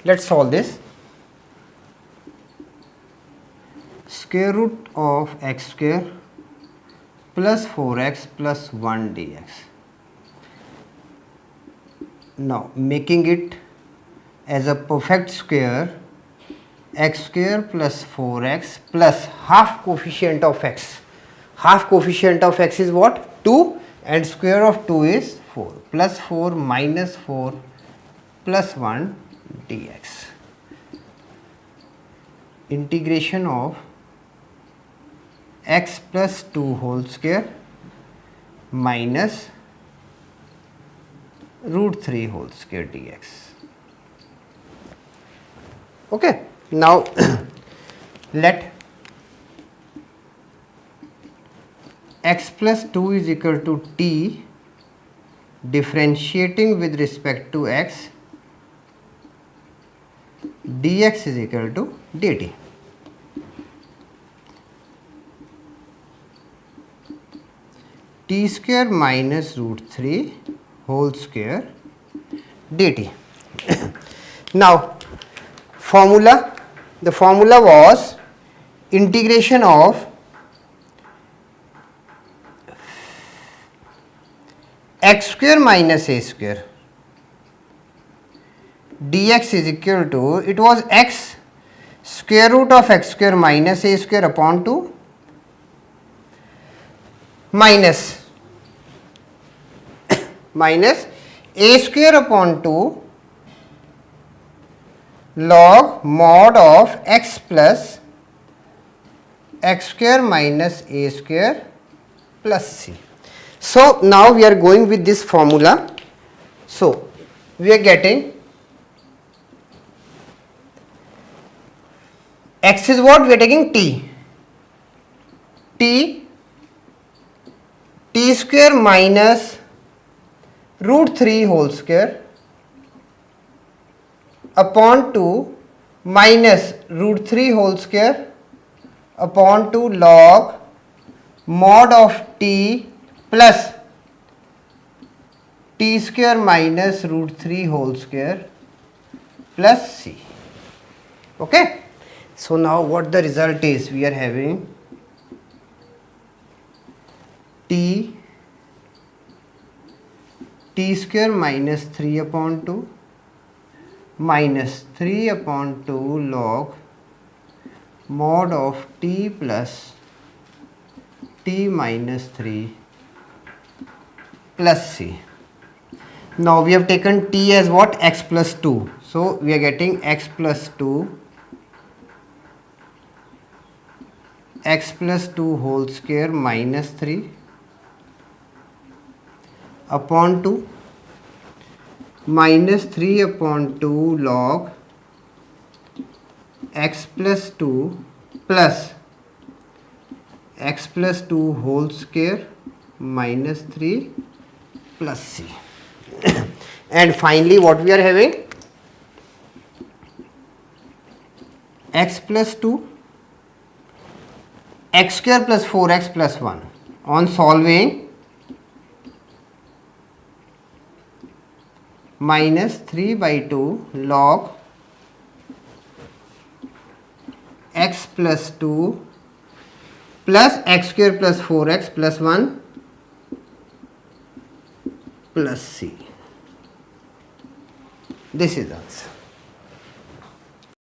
Let's solve this. Square root of x square plus 4x plus 1 dx. Now making it as a perfect square, x square plus 4x plus half coefficient of x. Half coefficient of x is what? 2, and square of 2 is 4. Plus 4 minus 4 plus 1 dx. Integration of x plus 2 whole square minus root 3 whole square dx. Okay. Now let x plus 2 is equal to t differentiating with respect to x, dx is equal to dt. T square minus root 3 whole square dt. Now the formula was integration of x square minus a square dx is equal to, it was x square root of x square minus a square upon 2 minus a square upon 2 log mod of x plus x square minus a square plus c. So now we are going with this formula. So we are getting x is what? We are taking t square minus root 3 whole square upon 2 minus root 3 whole square upon 2 log mod of t plus t square minus root 3 whole square plus c. Okay. So now what the result is? We are having t square minus 3 upon 2 minus 3 upon 2 log mod of t plus t minus 3 plus c. Now we have taken t as what? X plus 2. So we are getting x plus 2 whole square minus 3 upon 2 minus 3 upon 2 log x plus 2 plus x plus 2 whole square minus 3 plus c. And finally what we are having? X plus 2 x square plus 4x plus 1. On solving, minus 3 by 2 log x plus 2 plus x square plus 4x plus 1 plus c. This is the answer.